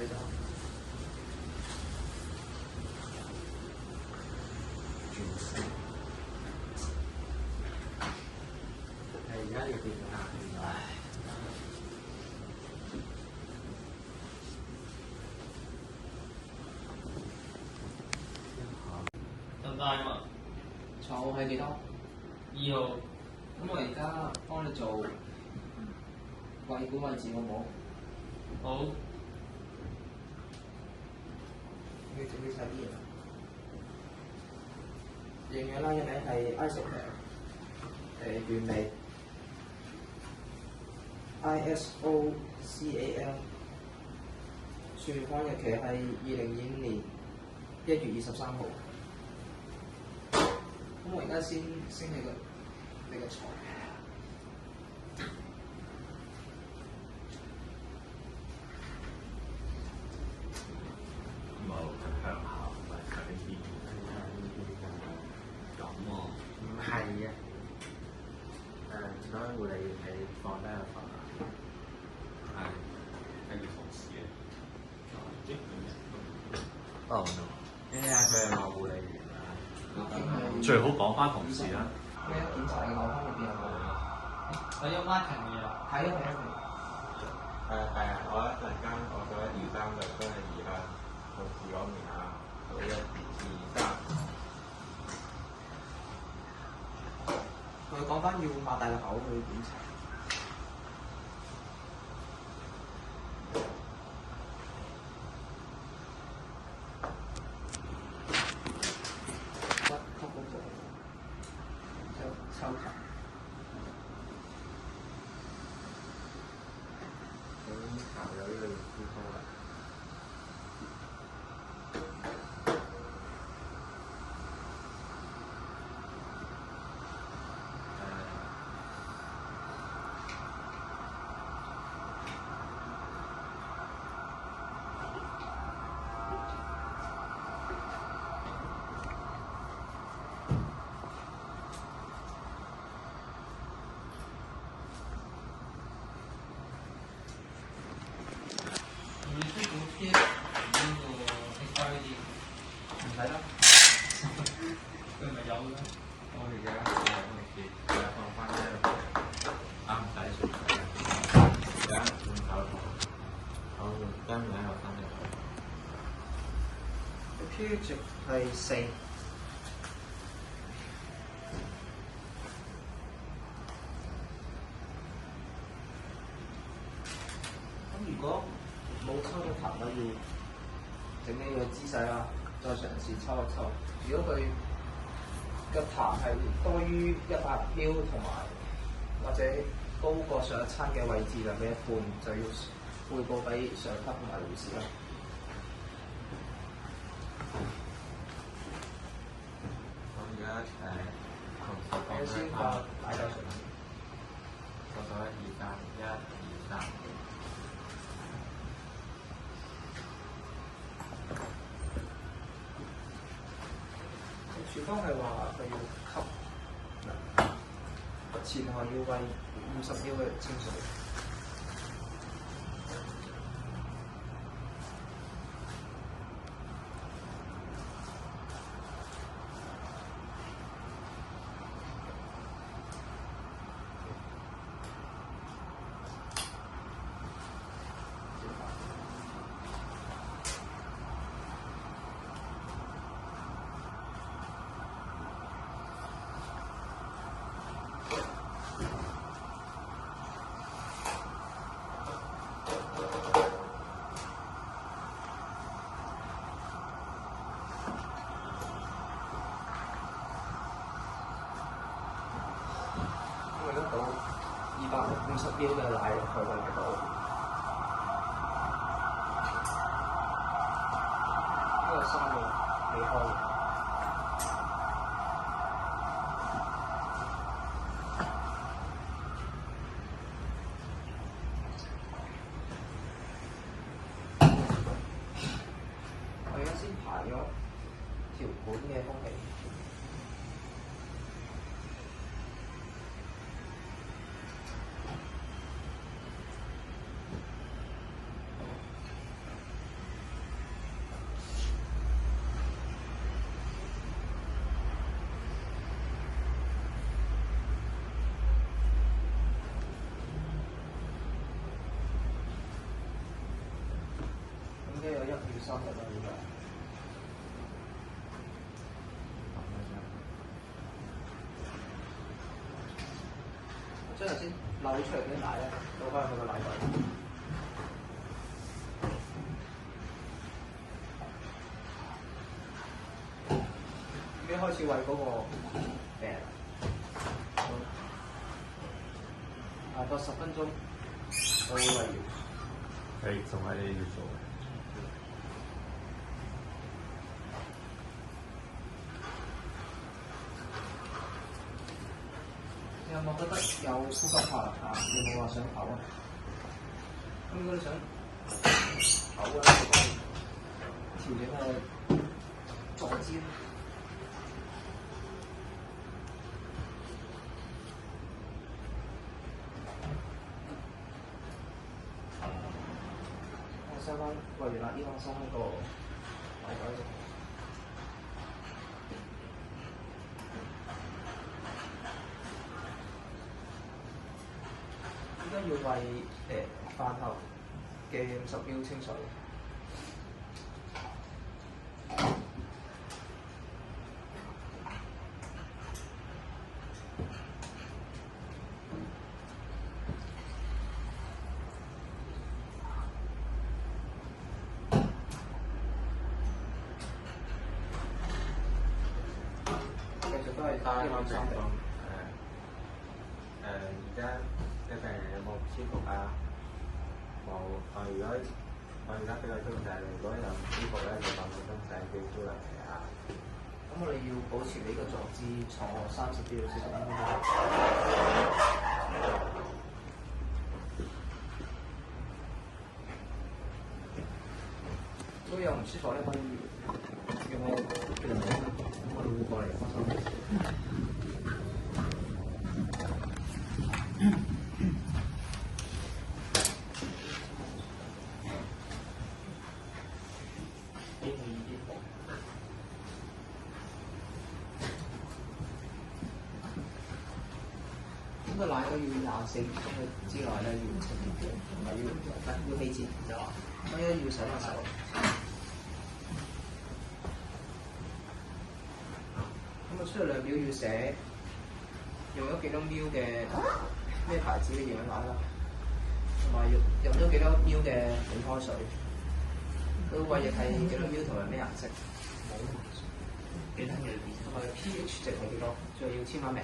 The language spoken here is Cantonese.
睇咗。係而家要變壓原來。得唔得啊嘛？坐係幾多2號。咁我而家幫你做胃管位置好唔好？好。要整啲細啲嘢。營養啦，嘅名係 Isocam， 原理 ISOCAL， 存放日期係2025年1月23號。咁我而家先升你個床。冇向下，唔係向邊？咁喎。唔係嘅。所以護理員你放低個瞓啊。係要同事嘅。哦，no。佢係話護理員啊。最好講翻同事啦。咩檢查嘅口腔裏邊有冇？我有 marking 嘅。係啊。係啊，我一陣間我做1、2、3就將你移向同事嗰面啊，做1、2、3。佢講翻要擘大個口去檢查。屈曲嗰個抽痰。咁頭有呢個要敷敷啦。你需要貼呢個 expiry 唔使啦。佢咪有嘅。我而家放翻呢度，唔使算嘅。而家換手套，好跟住喺度分入去。pH 值係4。咁如果冇抽到痰咧，要整呢個姿勢啦，再嘗試抽一抽。如果佢嘅痰係多於100ml同埋或者高過上一餐嘅位置量嘅一半，就要匯報俾上級同埋護士啦。我而家同事講我先把擺喺上面。我做1、2、3，1、2、3。處方係話佢要吸，前後要餵50ml嘅清水。餵得到250ml嘅奶去餵得到。呢個3個未開嘅。我而家先排咗條管嘅空氣。應該有1個月3日啦，應該。將頭先漏出嚟啲奶咧，倒翻去個奶袋。已經開始餵嗰個病人。大概10分鐘，我會餵完。係，仲係你要做。你有冇覺得有呼吸困難啊？有冇話想嘔啊？咁如果你想嘔咧，就可以調整個坐姿。我收翻餵完啦，依家收翻個奶袋度。依家要餵飯後嘅50秒清水。繼續都係打1、2、3地。而家嘅病人有冇唔舒服啊？冇。如果我而家比較中就係，如果有唔舒服咧，就當佢中仔叫出嚟啊。咁我哋要保持呢個坐姿坐30秒至45分鐘。如果有唔舒服咧，可以用我會過嚟幫手。個奶都要24分鐘之內咧要清潔嘅，唔係要氣節就話，所以要洗下手。咁啊出嚟量表要寫用咗幾多 ml 嘅咩牌子嘅營養奶啦，同埋用咗幾多 ml 嘅凍開水，個胃液係幾多 ml 同埋咩顏色？冇幾多嘅，同埋 pH 值係幾多？仲要簽下名。